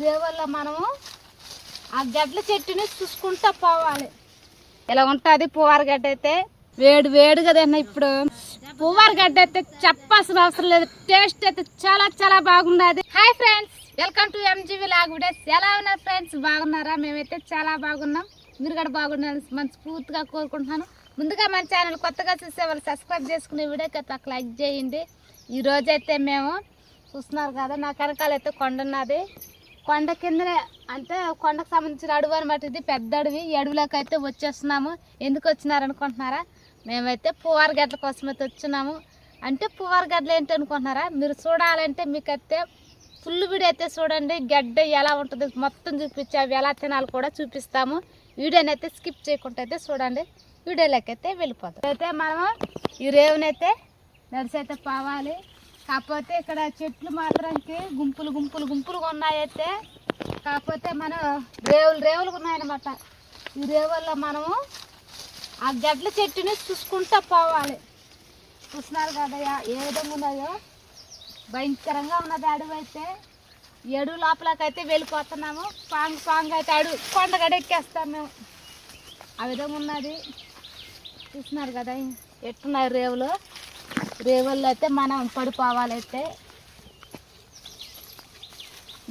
రేవల్లో మనము ఆ గడ్డల చెట్టుని చూసుకుంటా పోవాలి. ఇలా ఉంటుంది పువ్వారు గడ్డ అయితే. వేడి వేడి కదన్నా ఇప్పుడు పువ్వారు గడ్డ అయితే చెప్పాల్సిన అవసరం లేదు. టేస్ట్ అయితే చాలా చాలా బాగున్నది. Hi friends, welcome to MGV log videos. ఎలా ఉన్నారు ఫ్రెండ్స్? బాగున్నారా? మేమైతే చాలా బాగున్నాం. మీరు కూడా బాగున్నారని మనస్ఫూర్తిగా కోరుకుంటున్నాను. ముందుగా మన ఛానల్ కొత్తగా చూసే వాళ్ళు సబ్స్క్రైబ్ చేసుకునే వీడియోకి అయితే ఒక లైక్ చేయండి. ఈరోజైతే మేము చూస్తున్నారు కదా, నా వెనకాల అయితే కొండ ఉన్నది. కొండ కిందనే అంటే కొండకు సంబంధించిన అడవి అనమాట. ఇది పెద్ద అడవి. ఈ అడవిలోకి అయితే వచ్చేస్తున్నాము. ఎందుకు వచ్చినారనుకుంటున్నారా? మేమైతే పువ్వారు గడ్డల కోసం అయితే వచ్చినాము. అంటే పువ్వారు గడ్డలు ఏంటి అనుకుంటున్నారా? మీరు చూడాలంటే మీకైతే ఫుల్ వీడియో అయితే చూడండి. గడ్డ ఎలా ఉంటుంది మొత్తం చూపించి అవి ఎలా తినాలి కూడా చూపిస్తాము. వీడియోని అయితే స్కిప్ చేయకుండా అయితే చూడండి. వీడియోలోకి అయితే వెళ్ళిపోతాం. అయితే మనము ఈ రేవునైతే నడిచైతే పోవాలి. కాకపోతే ఇక్కడ చెట్లు మాత్రానికి గుంపులు గుంపులు గుంపులుగా ఉన్నాయైతే. కాకపోతే మనం రేవులుగా ఉన్నాయన్నమాట. ఈ రేవుల్లో మనము ఆ గడ్డల చెట్టుని చూసుకుంటా పోవాలి. చూస్తున్నారు కదా ఏ విధంగా ఉన్నాయో. భయంకరంగా ఉన్నది అడవి అయితే. ఈ అడవి లోపలకైతే వెళ్ళిపోతున్నాము. పాంగ్ అయితే అడవి కొండగడ ఎక్కేస్తాం మేము. ఆ విధంగా ఉన్నది. చూస్తున్నారు కదా ఎట్టున్నాయి రేవుల్లో అయితే మనం పడిపోవాలైతే.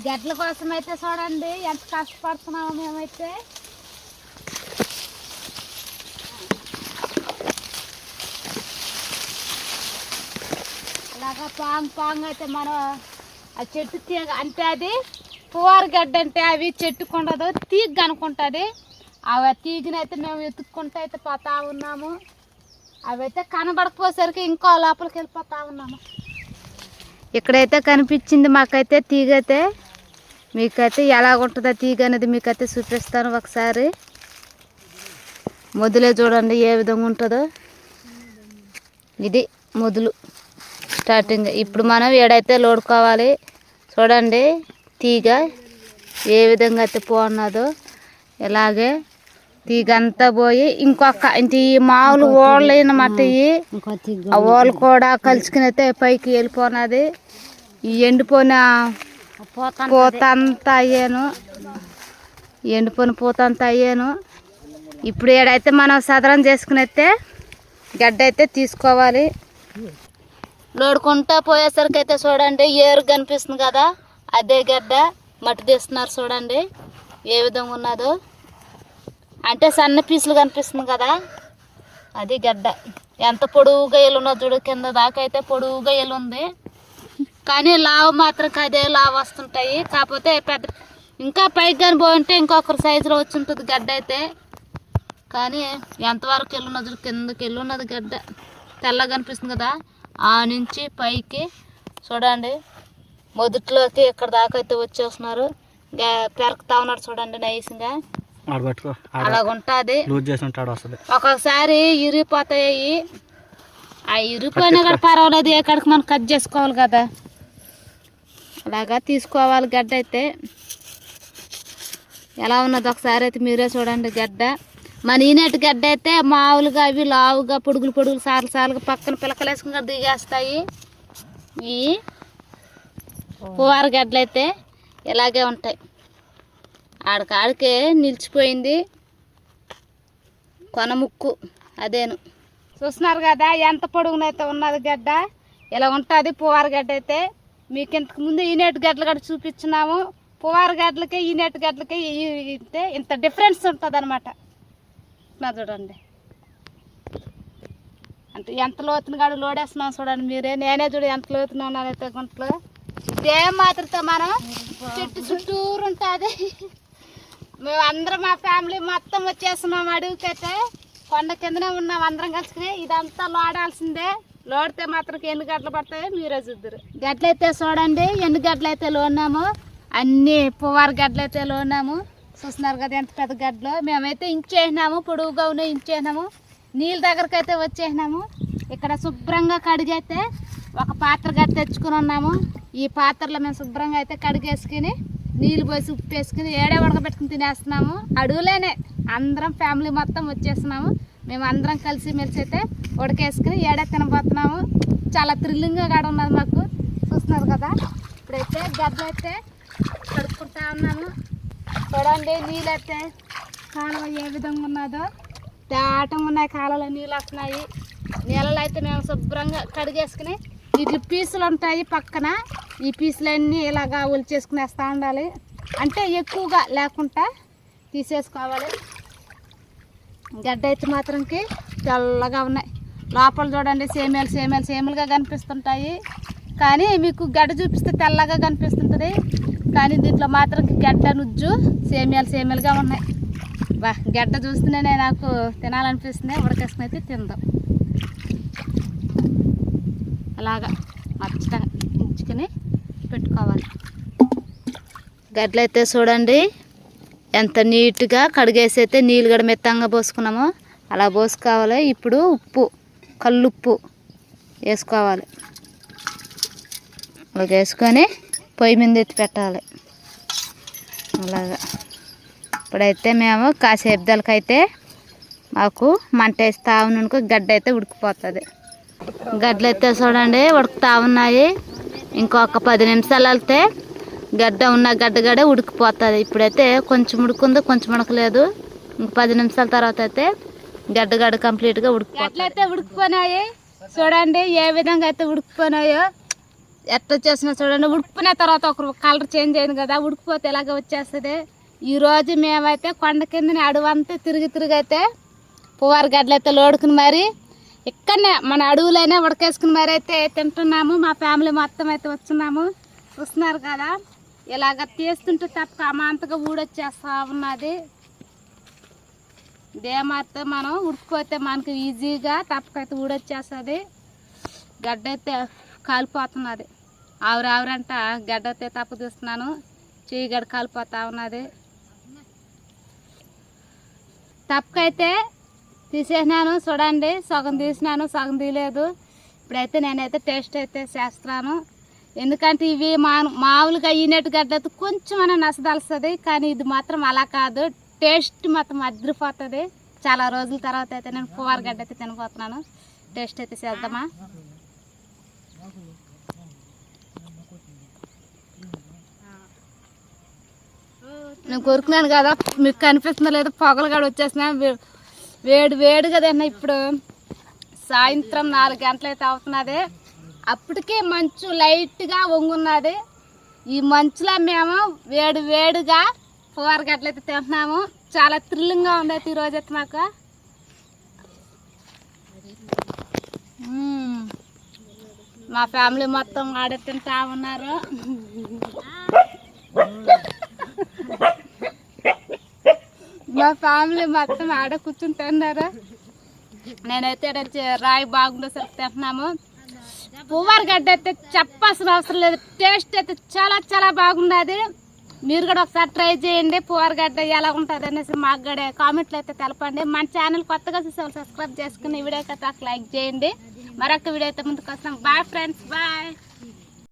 గడ్డల కోసం అయితే చూడండి ఎంత కష్టపడుతున్నామో మేమైతే. అలాగా పాంగ్ అయితే మనం ఆ చెట్టు తీగ అంటే అది పువ్వారు గడ్డ అంటే అవి చెట్టుకుండదు తీగ అనుకుంటుంది. అవి తీగనైతే మేము ఎత్తుక్కుంటూ అయితే పోతా ఉన్నాము. అవైతే కనబడకపోసరికి ఇంకో లోపలికి వెళ్ళిపోతా ఉన్నాము. ఇక్కడైతే కనిపించింది మాకైతే తీగ అయితే. మీకైతే ఎలాగుంటుందో తీగ అనేది మీకైతే చూపిస్తాను ఒకసారి. మొదలే చూడండి ఏ విధంగా ఉంటుందో. ఇది మొదలు స్టార్టింగ్. ఇప్పుడు మనం ఏడైతే లోడుకోవాలి. చూడండి తీగ ఏ విధంగా అయితే పోన్నదో. ఇలాగే తీగ అంతా పోయి ఇంకొక ఇంటి మామూలు ఓళ్ళు అన్నమాట. ఆ ఓళ్ళు కూడా కలుసుకుని అయితే పైకి వెళ్ళిపోయినది. ఈ ఎండిపోయిన పూత అంతా అయ్యాను. ఎండిపోయిన పూత అంతా అయ్యాను. ఇప్పుడు ఏడైతే మనం సదరం చేసుకుని అయితే గడ్డ అయితే తీసుకోవాలి. లోడుకుంటా పోయేసరికి అయితే చూడండి ఏరు కనిపిస్తుంది కదా, అదే గడ్డ మట్టి తీస్తున్నారు. చూడండి ఏ విధంగా ఉన్నదో. అంటే సన్న పీసులు కనిపిస్తుంది కదా, అది గడ్డ. ఎంత పొడువుగా ఎల్లున్నదో చూడు. కింద దాకా అయితే పొడువుగా ఎల్లుంది. కానీ లావు మాత్రం అదే లావు వస్తుంటాయి. కాకపోతే పెద్ద ఇంకా పైకి కానీ పోయింటే ఇంకొకరి సైజులో వచ్చి ఉంటుంది గడ్డ అయితే. కానీ ఎంతవరకు ఎల్లున్నది చూడు, కిందకి ఎల్లున్నది గడ్డ. తెల్లగా కనిపిస్తుంది కదా, ఆ నుంచి పైకి చూడండి మొదట్లోకి ఇక్కడ దాకా అయితే వచ్చేస్తున్నారు. పెరకుతా ఉన్నాడు చూడండి నైస్గా. అలాగుంటుంది. ఒక్కొక్కసారి ఇరిగిపోతాయి. ఆ ఇరిగిపోయినా కూడా పర్వాలేదు, ఎక్కడికి మనం కట్ చేసుకోవాలి కదా. అలాగా తీసుకోవాలి గడ్డ అయితే. ఎలా ఉన్నది ఒకసారి అయితే మీరే చూడండి గడ్డ. మన ఈనేటి గడ్డ అయితే మామూలుగా అవి లావుగా పొడుగులు సార్లుగా పక్కన పిలకలు వేసుకుని దిగేస్తాయి. ఈ పువ్వారు గడ్డలు అయితే ఇలాగే ఉంటాయి. ఆడికాడికే నిలిచిపోయింది కొనముక్కు. అదేను చూస్తున్నారు కదా ఎంత పొడుగునైతే ఉన్నది గడ్డ. ఇలా ఉంటుంది పువ్వారు గడ్డ అయితే. మీకు ఇంతకు ముందు ఈనేటి గడ్డలు కూడా చూపించున్నాము. పువ్వారు గడ్డలకి ఈనేటి గడ్డలకి ఇంత డిఫరెన్స్ ఉంటుంది అనమాట. చూడండి అంటే ఎంత లోతున కాడు లోడేస్తున్నాం చూడండి మీరే. నేనే చూడు ఎంత లోతున ఉన్నానైతే గుంటలు. ఇదే మాత్రతో మనం చెట్టు చుట్టూరు ఉంటుంది. మేము అందరం మా ఫ్యామిలీ మొత్తం వచ్చేస్తున్నాం అడవికి అయితే. కొండ కిందనే ఉన్నాం అందరం కలిసి. ఇదంతా లోడాల్సిందే. లోడితే మాత్రం ఎన్ని గడ్డలు పడతాయో మీరే చూద్దరు. గడ్డలైతే చూడండి ఎన్ని గడ్డలైతే లోన్నాము. అన్ని పువ్వారు గడ్డలైతే లోన్నాము. చూస్తున్నారు కదా ఎంత పెద్ద గడ్డలు. మేమైతే ఇంచేసినాము, పొడువుగా ఉన్నాయి ఇంచేసినాము. నీళ్ళ దగ్గరకు అయితే వచ్చేసినాము. ఇక్కడ శుభ్రంగా కడిగైతే ఒక పాత్ర గడ్డ తెచ్చుకుని ఉన్నాము. ఈ పాత్రలో మేము శుభ్రంగా అయితే కడిగేసుకుని నీళ్ళు పోసి ఉప్పు వేసుకుని ఏడే ఉడకబెట్టుకుని తినేస్తున్నాము. అడవులేనే అందరం ఫ్యామిలీ మొత్తం వచ్చేస్తున్నాము. మేము అందరం కలిసి మెలిసి అయితే ఉడకేసుకుని ఏడే తినబోతున్నాము. చాలా థ్రిల్లింగ్గా కూడా ఉన్నది మాకు. చూస్తున్నారు కదా ఇప్పుడైతే గడ్డలు అయితే కడుక్కుంటా ఉన్నాము. చూడండి నీళ్ళు అయితే కాలువ ఏ విధంగా ఉన్నదో, దాటంగా ఉన్నాయి. కాలువలో నీళ్ళు వస్తున్నాయి. నీళ్ళలో అయితే మేము శుభ్రంగా కడిగేసుకుని, వీటి పీసులు ఉంటాయి పక్కన, ఈ పీసులన్నీ ఇలాగా ఒలిచేసుకుని వేస్తూ ఉండాలి. అంటే ఎక్కువగా లేకుండా తీసేసుకోవాలి. గడ్డ అయితే మాత్రంకి తెల్లగా ఉన్నాయి. లోపల చూడండి సేమలుగా కనిపిస్తుంటాయి. కానీ మీకు గడ్డ చూపిస్తే తెల్లగా కనిపిస్తుంటుంది. కానీ దీంట్లో మాత్రం గడ్డ నుజ్జు సేమలుగా ఉన్నాయి. గడ్డ చూస్తేనే నాకు తినాలనిపిస్తుంది. ఉడకేసుకుని అయితే తిందాం. అలాగా మచ్చగా ఉంచుకొని పెట్టుకోవాలి. గడ్డలు అయితే చూడండి ఎంత నీట్గా కడిగేసి అయితే నీళ్ళు కూడా మెత్తంగా పోసుకున్నాము. అలా పోసుకోవాలి. ఇప్పుడు ఉప్పు, కల్లుప్పు వేసుకోవాలి. అలా వేసుకొని పొయ్యి మీద ఎత్తి పెట్టాలి. అలాగా ఇప్పుడైతే మేము కాసేపుదలకైతే మాకు మంట వేస్తూ ఉన్నానుకో గడ్డ అయితే ఉడికిపోతుంది. గడ్డలు అయితే చూడండి ఉడుకుతూ ఉన్నాయి. ఇంకొక 10 నిమిషాలు వెళ్తే గడ్డ ఉడికిపోతుంది. ఇప్పుడైతే కొంచెం ఉడుకుంది, కొంచెం ఉడకలేదు. ఇంక 10 నిమిషాల తర్వాత అయితే గడ్డ కంప్లీట్గా ఉడికిపోతుంది. గడ్డలు అయితే ఉడికిపోయినాయి. చూడండి ఏ విధంగా అయితే ఉడికిపోయినాయో. ఎట్లా వచ్చేసినా చూడండి. ఉడికిపోయిన తర్వాత ఒక కలర్ చేంజ్ అయింది కదా, ఉడికిపోతే ఎలాగ వచ్చేస్తుంది. ఈరోజు మేమైతే కొండ కిందని అడవంతా తిరిగి అయితే పువ్వారు గడ్డలు అయితే లోడుకుని మరి ఇక్కడనే మన అడవులైనా ఉడకేసుకుని మరి అయితే తింటున్నాము. మా ఫ్యామిలీ మొత్తం అయితే వచ్చున్నాము. చూస్తున్నారు కదా, ఇలాగ తీస్తుంటే తప్ప అమాంతగా ఊడొచ్చేస్తా ఉన్నది. దేమారితే మనం ఉడికిపోతే మనకు ఈజీగా తప్పకైతే ఊడొచ్చేస్తుంది. గడ్డ అయితే కాలిపోతున్నది. ఆవురంట గడ్డ అయితే తప్పు తీస్తున్నాను. చెయ్యి గడ్డ కాలిపోతా ఉన్నది. తప్పకైతే తీసేసినాను. చూడండి సగం తీసినాను, సగం తీయలేదు. ఇప్పుడైతే నేనైతే టేస్ట్ అయితే చేస్తున్నాను. ఎందుకంటే ఇవి మామూలుగా ఈనెట్ గడ్డ అయితే కొంచెం నసదలుస్తుంది. కానీ ఇది మాత్రం అలా కాదు, టేస్ట్ మాత్రం అదిరిపోతుంది. చాలా రోజుల తర్వాత అయితే నేను పువ్వారు గడ్డ అయితే తినబోతున్నాను. టేస్ట్ అయితే చేద్దామా. నేను కొరుకున్నాను కదా, మీకు కనిపిస్తుందో లేదో, పొగలు కూడా వచ్చేసినా. వేడిగా తిన్నా. ఇప్పుడు సాయంత్రం 4 గంటలు అయితే అవుతున్నది. అప్పటికే మంచు లైట్గా వంగున్నది. ఈ మంచులో మేము వేడిగా పువ్వారు గడ్డలు అయితే తింటున్నాము. చాలా థ్రిల్లింగ్గా ఉండేది ఈరోజు అయితే మాకు. మా ఫ్యామిలీ మొత్తం ఆడ తింటా ఉన్నారు. మా ఫ్యామిలీ మొత్తం ఆడ కూర్చుని తిన్నారు. నేనైతే రాయి బాగుండేసరికి తింటున్నాము. పువ్వారు గడ్డ అయితే చెప్పాల్సిన అవసరం లేదు. టేస్ట్ అయితే చాలా బాగున్నది. మీరు కూడా ఒకసారి ట్రై చేయండి. పువ్వారు గడ్డ ఎలా ఉంటుంది అనేసి మాకు కూడా కామెంట్లు అయితే తెలపండి. మన ఛానల్ కొత్తగా చూసేవాళ్ళు సబ్స్క్రైబ్ చేసుకుని ఈ వీడియోకి అయితే లైక్ చేయండి. మరొక వీడియో అయితే ముందుకు వస్తాం. Bye friends, bye.